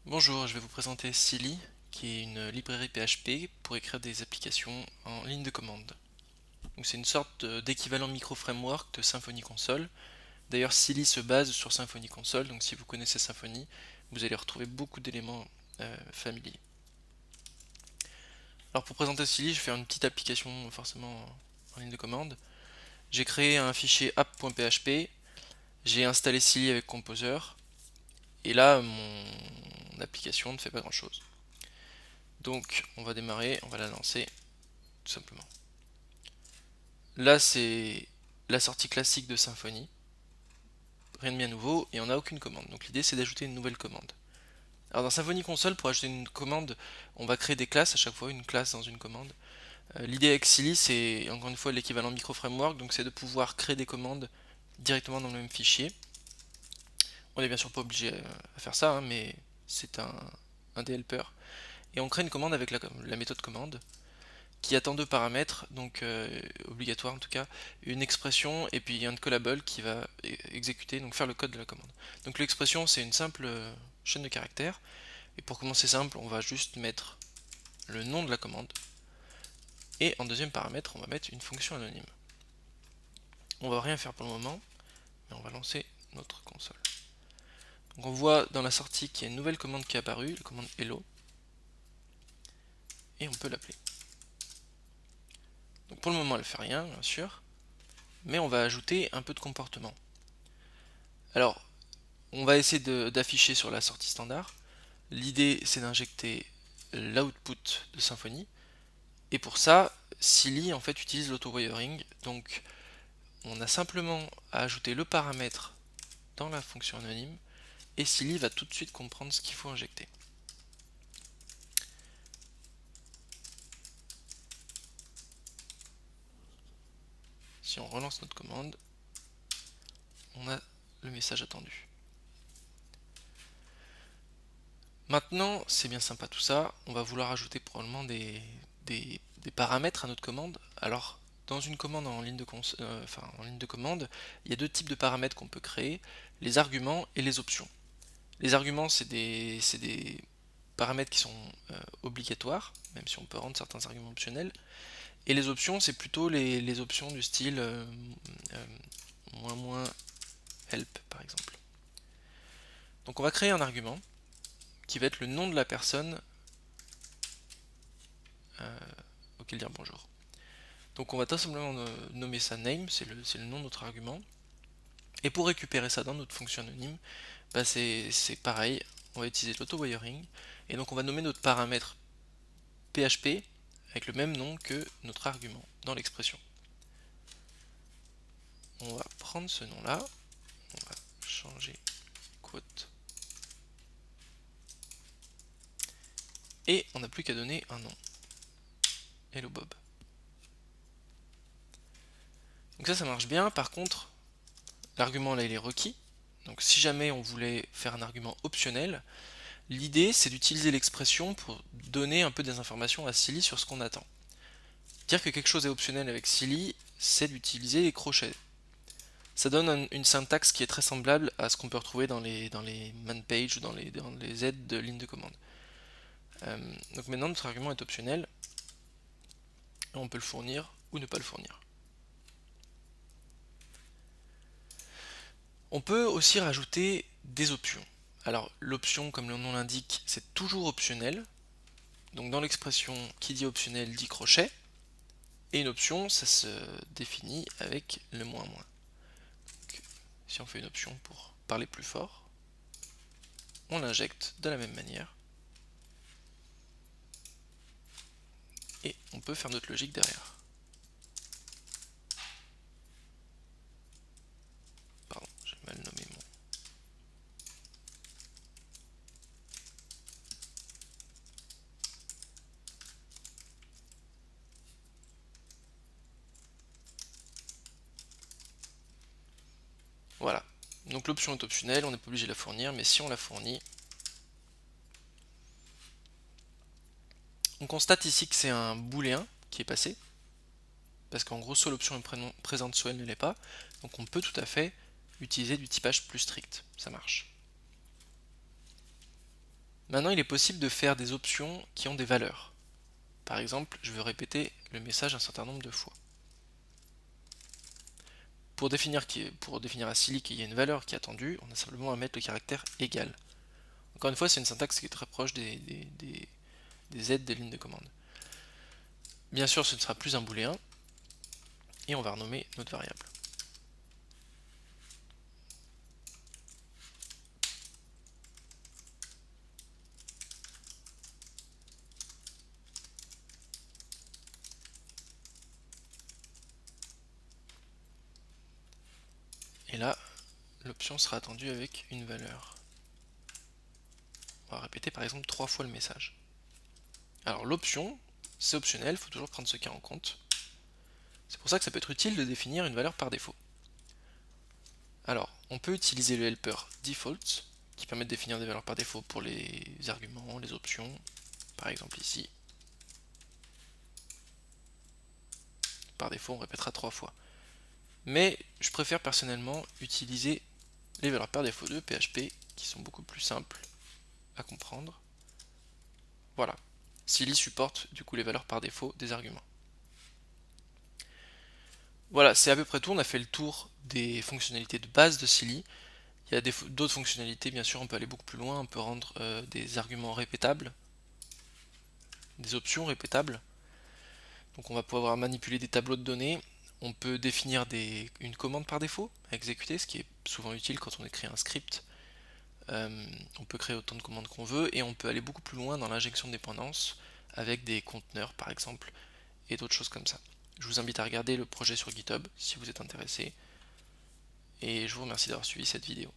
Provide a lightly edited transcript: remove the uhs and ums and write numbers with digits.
Bonjour, je vais vous présenter Silly, qui est une librairie PHP pour écrire des applications en ligne de commande. Donc c'est une sorte d'équivalent micro-framework de Symfony Console. D'ailleurs, Silly se base sur Symfony Console, donc si vous connaissez Symfony, vous allez retrouver beaucoup d'éléments familiers. Alors pour présenter Silly, je vais faire une petite application forcément en ligne de commande. J'ai créé un fichier app.php, j'ai installé Silly avec Composer, et là mon application ne fait pas grand chose. Donc on va démarrer, on va la lancer tout simplement. Là c'est la sortie classique de Symfony, rien de bien nouveau et on n'a aucune commande. Donc l'idée c'est d'ajouter une nouvelle commande. Alors dans Symfony Console, pour ajouter une commande, on va créer des classes à chaque fois, une classe dans une commande. L'idée avec Silly, c'est encore une fois l'équivalent micro-framework, donc c'est de pouvoir créer des commandes directement dans le même fichier. On n'est bien sûr pas obligé à faire ça, hein, mais c'est un des helpers. Et on crée une commande avec la méthode commande, qui attend deux paramètres, donc obligatoire en tout cas, une expression et puis un callable qui va exécuter, donc faire le code de la commande. Donc l'expression c'est une simple chaîne de caractères, et pour commencer simple, on va juste mettre le nom de la commande, et en deuxième paramètre, on va mettre une fonction anonyme. On va rien faire pour le moment, mais on va lancer notre console. Donc on voit dans la sortie qu'il y a une nouvelle commande qui est apparue, la commande hello, et on peut l'appeler. Donc pour le moment elle ne fait rien, bien sûr, mais on va ajouter un peu de comportement. Alors, on va essayer d'afficher sur la sortie standard. L'idée c'est d'injecter l'output de Symfony. Et pour ça, Silly en fait utilise l'auto-wiring. Donc on a simplement à ajouter le paramètre dans la fonction anonyme et Silly va tout de suite comprendre ce qu'il faut injecter. Si on relance notre commande, on a le message attendu. Maintenant, c'est bien sympa tout ça, on va vouloir ajouter probablement des paramètres à notre commande. Alors, dans une commande en ligne de commande, il y a deux types de paramètres qu'on peut créer, les arguments et les options. Les arguments, c'est des paramètres qui sont obligatoires, même si on peut rendre certains arguments optionnels. Et les options, c'est plutôt les options du style moins moins help, par exemple. Donc on va créer un argument qui va être le nom de la personne auquel dire bonjour. Donc on va tout simplement nommer ça name, c'est le nom de notre argument. Et pour récupérer ça dans notre fonction anonyme, bah c'est pareil, on va utiliser l'auto-wiring. Et donc on va nommer notre paramètre PHP avec le même nom que notre argument dans l'expression. On va prendre ce nom-là, on va changer quote. Et on n'a plus qu'à donner un nom. Hello Bob. Donc ça marche bien, par contre, l'argument là il est requis. Donc si jamais on voulait faire un argument optionnel, l'idée c'est d'utiliser l'expression pour donner un peu des informations à Silly sur ce qu'on attend. Dire que quelque chose est optionnel avec Silly, c'est d'utiliser les crochets. Ça donne une syntaxe qui est très semblable à ce qu'on peut retrouver dans les man pages ou dans les aides de ligne de commande. Donc maintenant notre argument est optionnel, on peut le fournir ou ne pas le fournir. On peut aussi rajouter des options. Alors l'option, comme le nom l'indique, c'est toujours optionnel. Donc dans l'expression qui dit optionnel dit crochet. Et une option, ça se définit avec le moins moins. Donc, si on fait une option pour parler plus fort, on l'injecte de la même manière. Et on peut faire notre logique derrière. Pardon, j'ai mal nommé mon. Voilà. Donc l'option est optionnelle, on n'est pas obligé de la fournir, mais si on la fournit, on constate ici que c'est un booléen qui est passé, parce qu'en gros soit l'option est présente, soit elle ne l'est pas, donc on peut tout à fait utiliser du typage plus strict, ça marche. Maintenant, il est possible de faire des options qui ont des valeurs. Par exemple, je veux répéter le message un certain nombre de fois. Pour définir à Silly qu'il y a une valeur qui est attendue, on a simplement à mettre le caractère égal. Encore une fois, c'est une syntaxe qui est très proche des aides des lignes de commande. Bien sûr, ce ne sera plus un booléen, et on va renommer notre variable. Et là, l'option sera attendue avec une valeur. On va répéter par exemple 3 fois le message. Alors l'option, c'est optionnel, il faut toujours prendre ce cas en compte. C'est pour ça que ça peut être utile de définir une valeur par défaut. Alors, on peut utiliser le helper default, qui permet de définir des valeurs par défaut pour les arguments, les options, par exemple ici. Par défaut, on répétera 3 fois. Mais je préfère personnellement utiliser les valeurs par défaut de PHP, qui sont beaucoup plus simples à comprendre. Voilà. Silly supporte du coup les valeurs par défaut des arguments. Voilà, c'est à peu près tout. On a fait le tour des fonctionnalités de base de Silly. Il y a d'autres fonctionnalités, bien sûr, on peut aller beaucoup plus loin. On peut rendre des arguments répétables, des options répétables. Donc on va pouvoir manipuler des tableaux de données. On peut définir une commande par défaut à exécuter, ce qui est souvent utile quand on écrit un script. On peut créer autant de commandes qu'on veut et on peut aller beaucoup plus loin dans l'injection de dépendances avec des conteneurs par exemple et d'autres choses comme ça. Je vous invite à regarder le projet sur GitHub si vous êtes intéressé et je vous remercie d'avoir suivi cette vidéo.